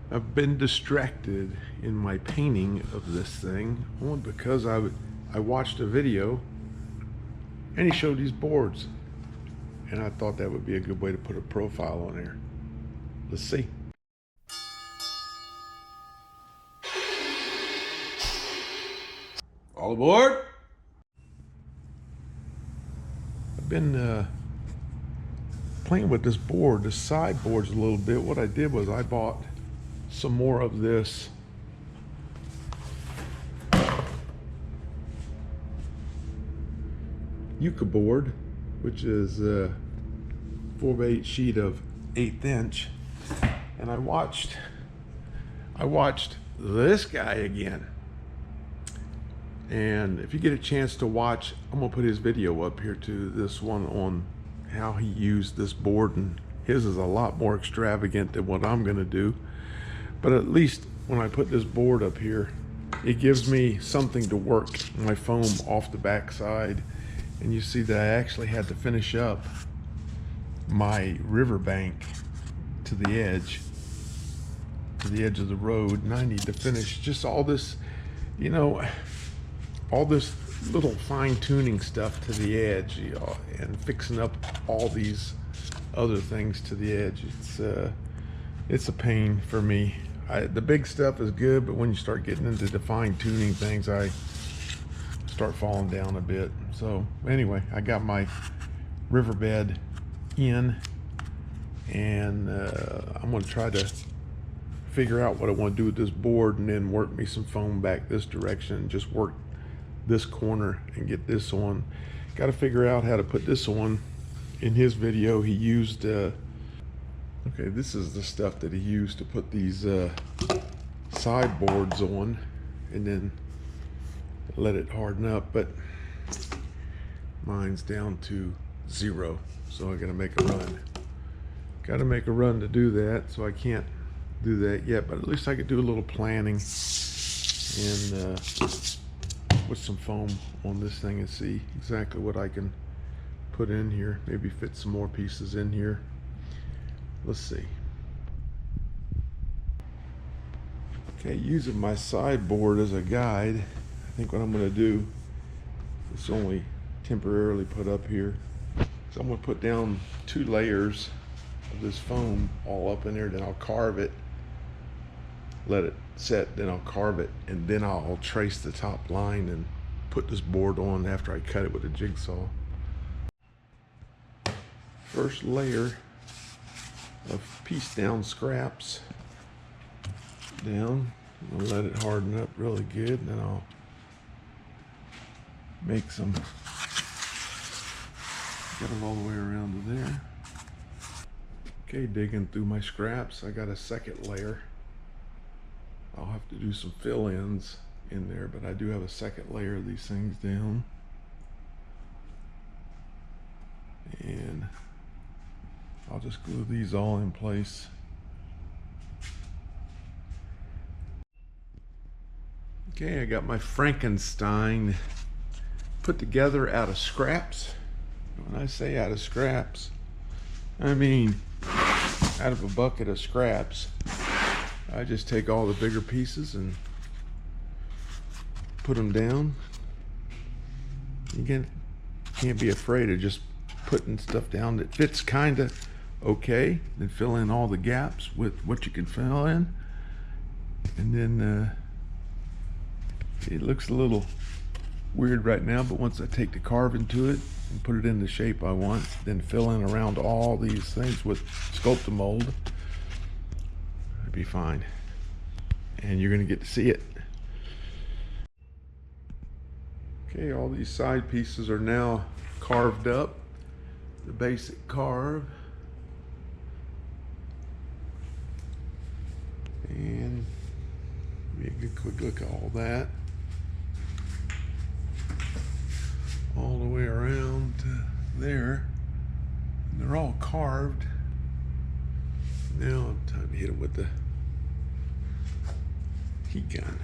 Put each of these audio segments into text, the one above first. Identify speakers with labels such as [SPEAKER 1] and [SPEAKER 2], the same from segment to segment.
[SPEAKER 1] I've been distracted in my painting of this thing only because I watched a video and he showed these boards, and I thought that would be a good way to put a profile on there. Let's see. All aboard! I've been playing with this board, the sideboards a little bit. What I did was I bought some more of this Yucca board, which is a 4x8 sheet of 1/8 inch, and I watched this guy again. And if you get a chance to watch, I'm gonna put his video up here too, this one on how he used this board, and his is a lot more extravagant than what I'm gonna do. But at least when I put this board up here, it gives me something to work my foam off the backside. And you see that I actually had to finish up my riverbank to the edge of the road, and I need to finish just all this, you know, all this little fine-tuning stuff to the edge, you know, and fixing up all these other things to the edge. It's a pain for me. The big stuff is good, but when you start getting into the fine-tuning things, I start falling down a bit. So anyway, I got my riverbed in, and I'm going to try to figure out what I want to do with this board, and then work me some foam back this direction, and just work this corner and get this on. Got to figure out how to put this on. In his video, he used okay, this is the stuff that he used to put these sideboards on, and then let it harden up, but mine's down to 0, so I gotta make a run to do that. So I can't do that yet, but at least I could do a little planning and put some foam on this thing and see exactly what I can put in here. Maybe fit some more pieces in here. Let's see. Okay, using my sideboard as a guide, I think what I'm going to do, it's only temporarily put up here, so I'm going to put down 2 layers of this foam all up in there, then I'll carve it, let it set, then I'll carve it, and then I'll trace the top line and put this board on after I cut it with a jigsaw. First layer of piece down scraps down. I'll let it harden up really good, and then I'll make some, get it all the way around to there. Okay, digging through my scraps, I got a second layer. I'll have to do some fill-ins in there, but I do have a second layer of these things down. And I'll just glue these all in place. Okay, I got my Frankenstein put together out of scraps. When I say out of scraps, I mean out of a bucket of scraps. I just take all the bigger pieces and put them down. You can't be afraid of just putting stuff down that fits kind of okay, then fill in all the gaps with what you can fill in, and then it looks a little weird right now, but once I take the carving to it and put it in the shape I want, then fill in around all these things with Sculpt-A-Mold, it'd be fine, and you're gonna get to see it. Okay, all these side pieces are now carved up, the basic carve, and give me a good quick look at all that, all the way around to there, and they're all carved. Now time to hit them with the heat gun.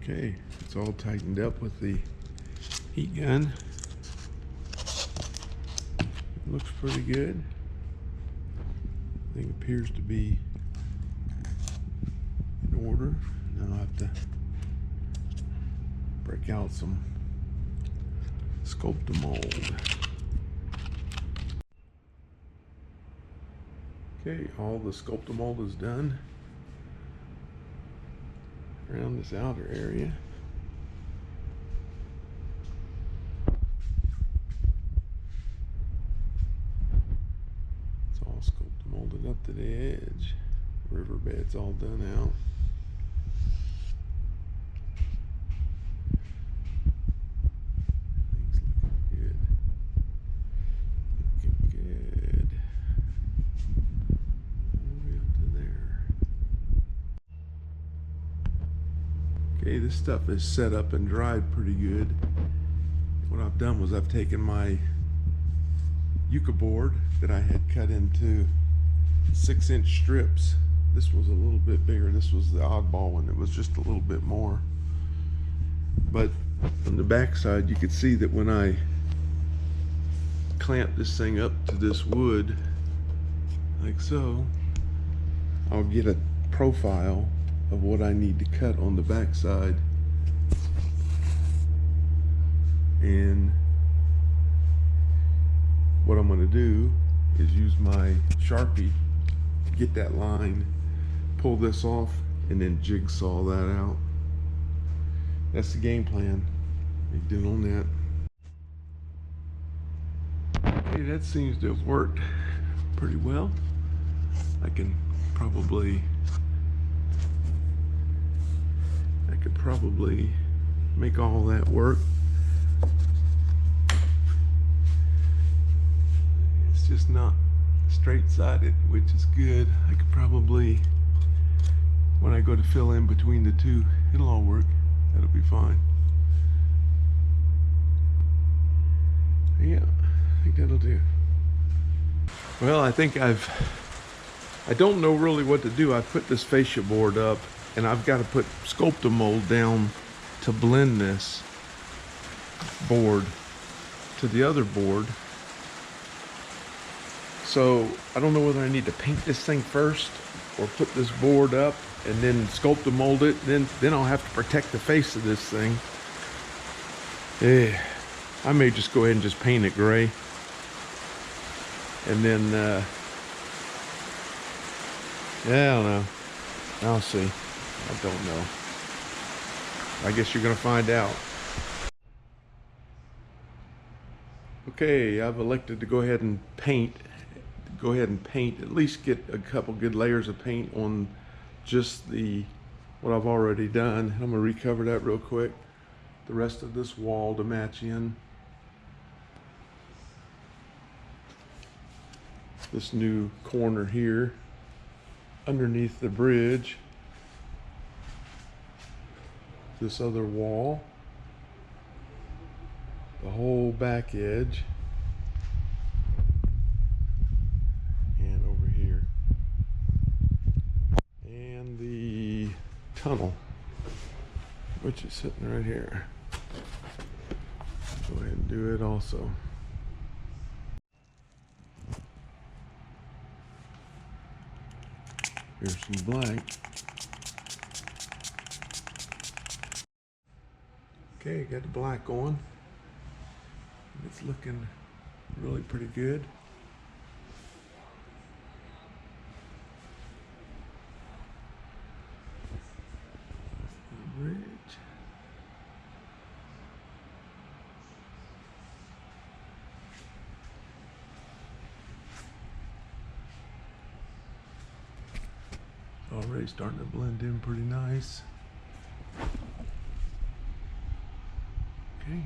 [SPEAKER 1] Okay, it's all tightened up with the heat gun. Looks pretty good. Everything appears to be in order. Now I have to break out some Sculptamold. Okay, all the Sculptamold is done around this outer area. It's all Sculptamolded up to the edge. Riverbed's all done out. Okay, this stuff is set up and dried pretty good. What I've done was I've taken my Yucca board that I had cut into 6-inch strips. This was a little bit bigger. This was the oddball one. It was just a little bit more. But on the back side, you could see that when I clamp this thing up to this wood, like so, I'll get a profile of what I need to cut on the back side. And what I'm going to do is use my Sharpie, get that line, pull this off, and then jigsaw that out. That's the game plan. Big deal on that. Okay, that seems to have worked pretty well. I could probably make all that work. It's just not straight-sided, which is good. I could probably, when I go to fill in between the two, it'll all work. That'll be fine. Yeah, I think that'll do. Well, I think I don't know really what to do. I put this fascia board up, and I've got to put Sculptamold down to blend this board to the other board. So I don't know whether I need to paint this thing first or put this board up and then Sculptamold it. Then I'll have to protect the face of this thing. I may just go ahead and just paint it gray. And then, yeah, I don't know. I'll see. I don't know. I guess you're gonna find out. Okay, I've elected to go ahead and paint. At least get a couple good layers of paint on just what I've already done. I'm gonna recover that real quick. The rest of this wall to match in. This new corner here underneath the bridge. This other wall, the whole back edge, and over here, and the tunnel, which is sitting right here. Go ahead and do it also. Here's some black. Okay, got the black on. It's looking really pretty good. Bridge. Already starting to blend in pretty nice. Okay.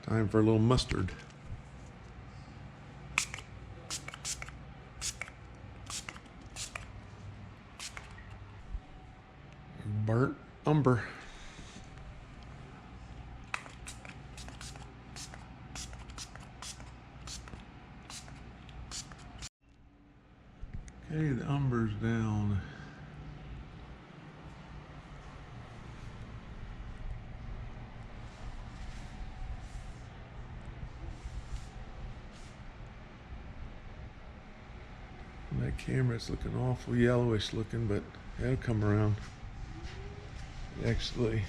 [SPEAKER 1] Time for a little mustard. Burnt umber. Okay, the umber's down. that camera, it's looking awful yellowish looking, but it'll come around. Actually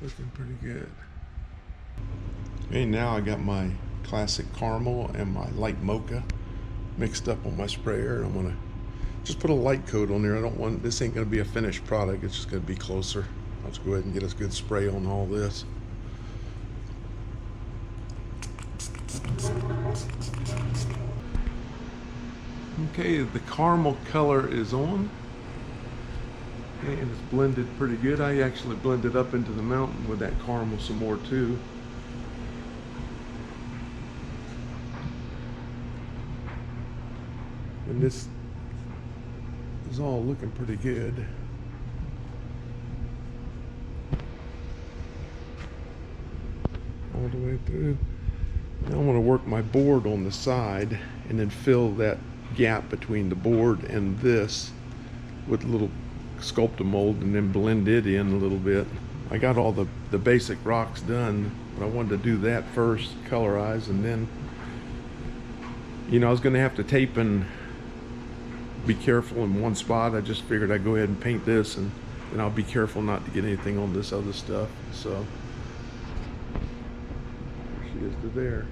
[SPEAKER 1] looking pretty good. Okay, now I got my classic caramel and my light mocha mixed up on my sprayer. I'm gonna just put a light coat on there. I don't want, this ain't gonna be a finished product, it's just gonna be closer. Let's go ahead and get us good spray on all this. Okay, the caramel color is on. Okay, and it's blended pretty good. I actually blended up into the mountain with that caramel some more too. And this is all looking pretty good. All the way through. Now I want to work my board on the side and then fill that gap between the board and this with a little Sculpt-A-Mold and then blend it in a little bit. I got all the basic rocks done, but I wanted to do that first, colorize, and then, you know, I was going to have to tape and be careful in one spot. I just figured I'd go ahead and paint this, and then I'll be careful not to get anything on this other stuff. So, there she is to there.